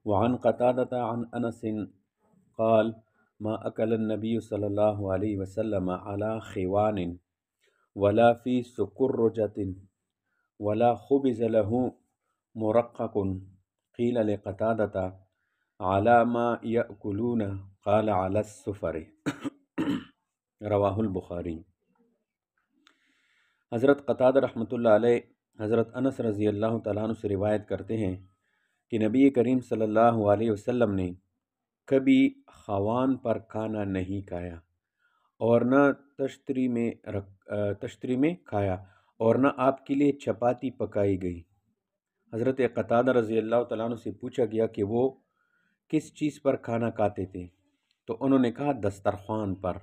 وعن قتادة عن أنس قال ما أكل النبي صلى الله عليه وسلم على خوان ولا في سكرجة ولا خبز له مرقق قيل لقتادة على ما يأكلون قال على السفر رواہ البخاری۔ حضرت قتادہ رحمۃ اللہ علیہ حضرت انس رضی اللہ تعالیٰ عنہ سے روایت کرتے ہیں کہ نبی کریم صلی اللہ علیہ وسلم نے کبھی خوان پر کھانا نہیں کھایا اور نہ تشتری میں کھایا اور نہ آپ کے لیے چپاتی پکائی گئی۔ حضرت قتادہ رضی اللہ تعالیٰ عنہ سے پوچھا گیا کہ وہ کس چیز پر کھانا کھاتے تھے، تو انہوں نے کہا دسترخوان پر۔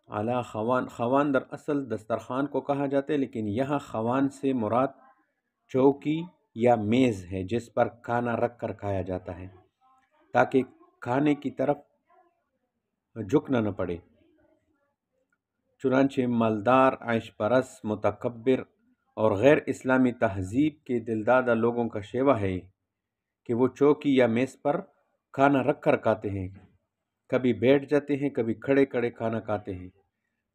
اعلیٰ خوان در اصل دسترخوان کو کہا جاتا ہے، لیکن یہاں خوان سے مراد چوکی یا میز ہے جس پر کھانا رکھ کر کھایا جاتا ہے تاکہ کھانے کی طرف جھکنا نہ پڑے۔ چنانچہ مالدار، عیش پرست، متکبر اور غیر اسلامی تہذیب کے دلدادہ لوگوں کا شیوہ ہے کہ وہ چوکی یا میز پر کھانا رکھ کر کھاتے ہیں، کبھی بیٹھ جاتے ہیں، کبھی کھڑے کھڑے کھانا کھاتے ہیں۔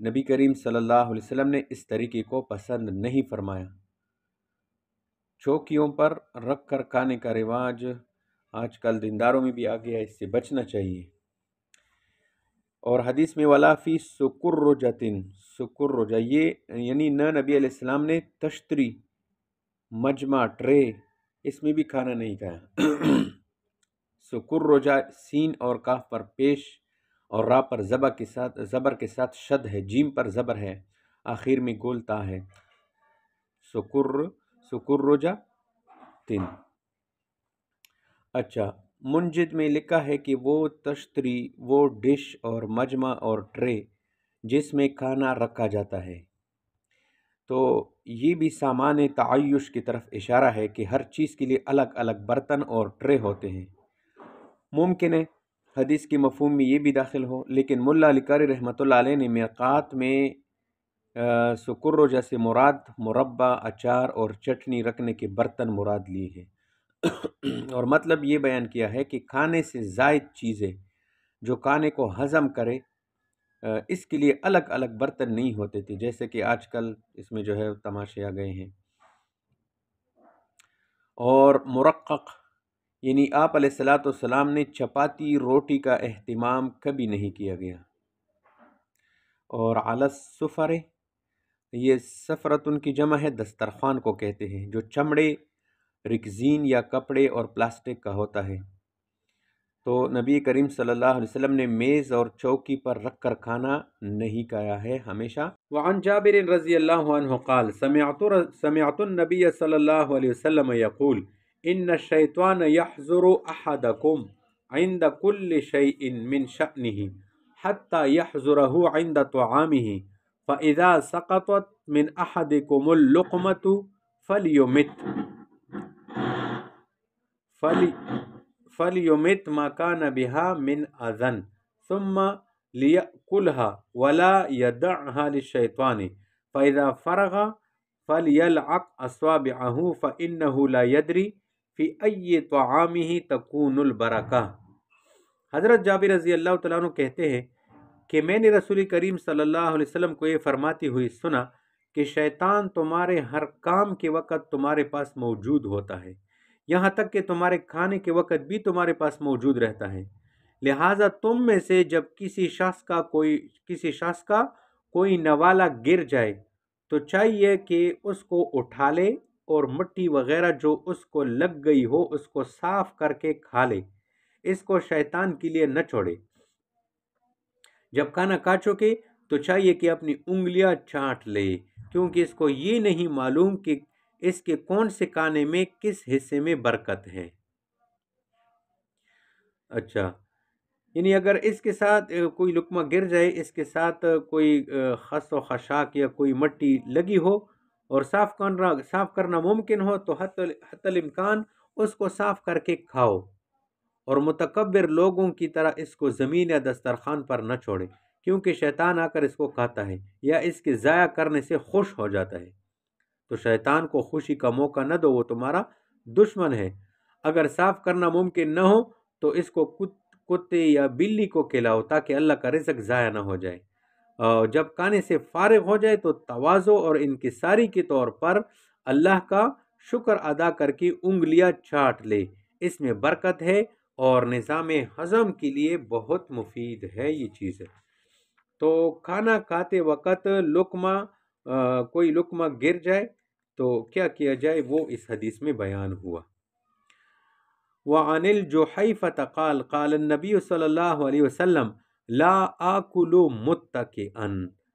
نبی کریم صلی اللہ علیہ وسلم نے اس طریقے کو پسند نہیں فرمایا۔ چوکیوں پر رکھ کر کھانے کا رواج آج کل دینداروں میں بھی آ گیا، اس سے بچنا چاہیے۔ اور حدیث میں ولا فی سکرجۃ، سکرجہ یہ یعنی نہ نبی علیہ السلام نے تشتری، مجمع، ٹرے اس میں بھی کھانا نہیں کھایا۔ سکرجہ سین اور کاف پر پیش اور را پر زبر کے ساتھ شد ہے، جیم پر زبر ہے، آخر میں گول تا ہے۔ سکرجہ تین۔ اچھا، منجد میں لکھا ہے کہ وہ تشتری، وہ ڈش اور مجمع اور ٹرے جس میں کھانا رکھا جاتا ہے، تو یہ بھی سامان تعیش کی طرف اشارہ ہے کہ ہر چیز کے لیے الگ الگ برتن اور ٹرے ہوتے ہیں۔ ممکن ہے حدیث کی مفہوم میں یہ بھی داخل ہو، لیکن ملا علی قاری رحمۃ اللہ علیہ نے میقات میں سکرجہ سے مراد مربع، اچار اور چٹنی رکھنے کے برتن مراد لیے ہیں، اور مطلب یہ بیان کیا ہے کہ کھانے سے زائد چیزیں جو کھانے کو ہضم کرے اس کے لیے الگ الگ برتن نہیں ہوتے تھے، جیسے کہ آج کل اس میں جو ہے تماشے آ گئے ہیں۔ اور مرقق یعنی آپ علیہ الصلاۃ والسلام نے چپاتی روٹی کا اہتمام کبھی نہیں کیا گیا۔ اور علی السفر، یہ سفرتن کی جمع ہے، دسترخوان کو کہتے ہیں جو چمڑے، رکزین یا کپڑے اور پلاسٹک کا ہوتا ہے۔ تو نبی کریم صلی اللہ علیہ وسلم نے میز اور چوکی پر رکھ کر کھانا نہیں کھایا ہے ہمیشہ۔ وعن جابر رضی اللہ عنہ قال سمعت النبی صلی اللہ علیہ وسلم یقول ان الشیطان یحضر احدکم عند كل شیء من شأنه حتى يحضره عند طعامه فإذا سقطت من أحدكم اللقمة فليمت ما كان بها من أذى ثم ليأكلها ولا يدعها للشيطان فإذا فرغ فليلعق أصابعه فإنه لا يدري في أي طعامه تكون البركة۔ حضرت جابر رضی اللہ تعالیٰ عنہ کہتے ہیں کہ میں نے رسول کریم صلی اللہ علیہ وسلم کو یہ فرماتے ہوئے سنا کہ شیطان تمہارے ہر کام کے وقت تمہارے پاس موجود ہوتا ہے، یہاں تک کہ تمہارے کھانے کے وقت بھی تمہارے پاس موجود رہتا ہے، لہٰذا تم میں سے جب کسی شخص کا کوئی نوالا گر جائے تو چاہیے کہ اس کو اٹھا لے اور مٹی وغیرہ جو اس کو لگ گئی ہو اس کو صاف کر کے کھا لے، اس کو شیطان کے لیے نہ چھوڑے۔ جب کھانا کھا چکے تو چاہیے کہ اپنی انگلیاں چاٹ لے، کیونکہ اس کو یہ نہیں معلوم کہ اس کے کون سے کھانے میں کس حصے میں برکت ہے۔ اچھا، یعنی اگر اس کے ساتھ کوئی لقمہ گر جائے، اس کے ساتھ کوئی خس و خشاک یا کوئی مٹی لگی ہو اور صاف کرنا ممکن ہو تو حتی الامکان اس کو صاف کر کے کھاؤ، اور متکبر لوگوں کی طرح اس کو زمین یا دسترخوان پر نہ چھوڑے، کیونکہ شیطان آ کر اس کو کھاتا ہے یا اس کے ضائع کرنے سے خوش ہو جاتا ہے۔ تو شیطان کو خوشی کا موقع نہ دو، وہ تمہارا دشمن ہے. اگر صاف کرنا ممکن نہ ہو تو اس کو کتے یا بلی کو کھلاؤ تاکہ اللہ کا رزق ضائع نہ ہو جائے. جب کھانے سے فارغ ہو جائے تو تواضع اور انکساری کے طور پر اللہ کا شکر ادا کر کے انگلیاں چاٹ لے. اس میں برکت ہے اور نظام ہضم کے لیے بہت مفید ہے یہ چیز. تو کھانا کھاتے وقت کوئی لقمہ گر جائے تو کیا کیا جائے وہ اس حدیث میں بیان ہوا. وعن الجحیفة قال قال النبی صلی اللہ علیہ وسلم لا آکل متکئا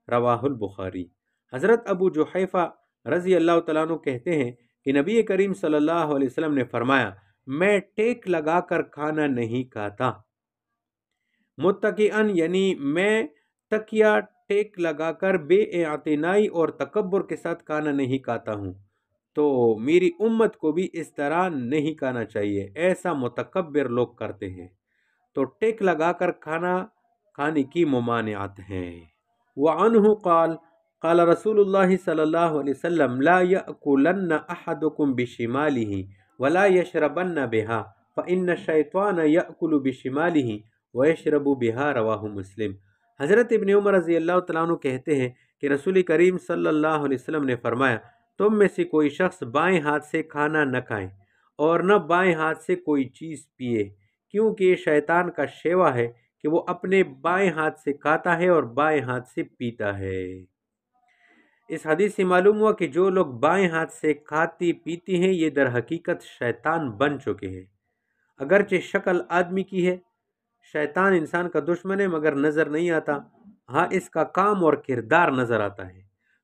رواہ البخاری. حضرت ابو جحیفہ رضی اللہ تعالیٰ عنہ کہتے ہیں کہ نبی کریم صلی اللہ علیہ وسلم نے فرمایا میں ٹیک لگا کر کھانا نہیں کھاتا. متکئا یعنی میں تکیہ ٹیک لگا کر بے اعتنائی اور تکبر کے ساتھ کھانا نہیں کھاتا ہوں. تو میری امت کو بھی اس طرح نہیں کھانا چاہیے، ایسا متکبر لوگ کرتے ہیں. تو ٹیک لگا کر کھانا کھانے کی ممانعت ہیں. وعنہ قال قال رسول اللہ صلی اللہ علیہ وسلم لا یأکلن احدکم بشمالہ ولا یشربن بها فإن الشیطان یأکل بشمالہ ویشرب بها رواہ مسلم. حضرت ابن عمر رضی اللہ تعالیٰ عنہ کہتے ہیں کہ رسول کریم صلی اللہ علیہ وسلم نے فرمایا تم میں سے کوئی شخص بائیں ہاتھ سے کھانا نہ کھائے اور نہ بائیں ہاتھ سے کوئی چیز پیے، کیونکہ یہ شیطان کا شیوا ہے کہ وہ اپنے بائیں ہاتھ سے کھاتا ہے اور بائیں ہاتھ سے پیتا ہے. اس حدیث سے معلوم ہوا کہ جو لوگ بائیں ہاتھ سے کھاتی پیتی ہیں یہ در حقیقت شیطان بن چکے ہیں. اگرچہ شکل آدمی کی ہے، شیطان انسان کا دشمن ہے مگر نظر نہیں آتا، ہاں اس کا کام اور کردار نظر آتا ہے.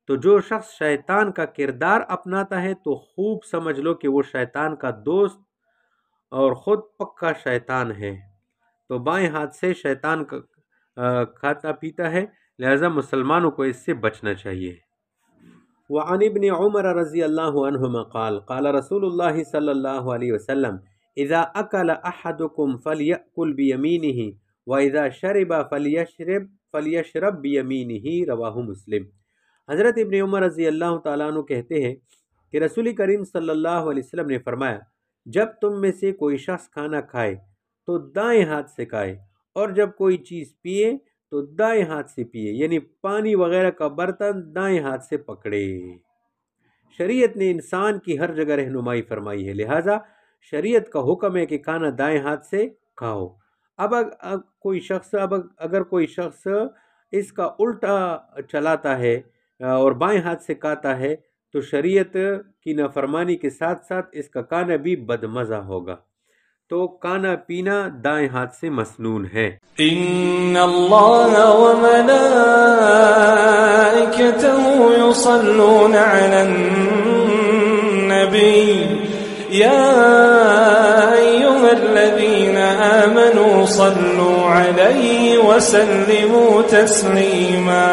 تو جو شخص شیطان کا کردار اپناتا ہے تو خوب سمجھ لو کہ وہ شیطان کا دوست اور خود پکا شیطان ہے. تو بائیں ہاتھ سے شیطان کھاتا پیتا ہے، لہذا مسلمانوں کو اس سے بچنا چاہیے. وعن ابن عمر رضی اللہ عنہما قال قال رسول اللہ صلی اللہ علیہ وسلم اذا اکل احدکم فلیأکل بیمینہ واذا شرب فلیشرب بیمینہ رواہ مسلم. حضرت ابن عمر رضی اللہ تعالیٰ عنہ کہتے ہیں کہ رسول کریم صلی اللہ علیہ وسلم نے فرمایا جب تم میں سے کوئی شخص کھانا کھائے تو دائیں ہاتھ سے کھائے اور جب کوئی چیز پیے تو دائیں ہاتھ سے پیے، یعنی پانی وغیرہ کا برتن دائیں ہاتھ سے پکڑے. شریعت نے انسان کی ہر جگہ رہنمائی فرمائی ہے، لہٰذا شریعت کا حکم ہے کہ کھانا دائیں ہاتھ سے کھاؤ. اگر کوئی شخص اس کا الٹا چلاتا ہے اور بائیں ہاتھ سے کھاتا ہے تو شریعت کی نافرمانی کے ساتھ ساتھ اس کا کھانا بھی بدمزہ ہوگا. تو کھانا پینا دائیں ہاتھ سے مسنون ہے. ان اللہ وملائکتہ یصلون علی النبی یا ایہا الذین آمنوا صلوا علیہ وسلموا تسلیما.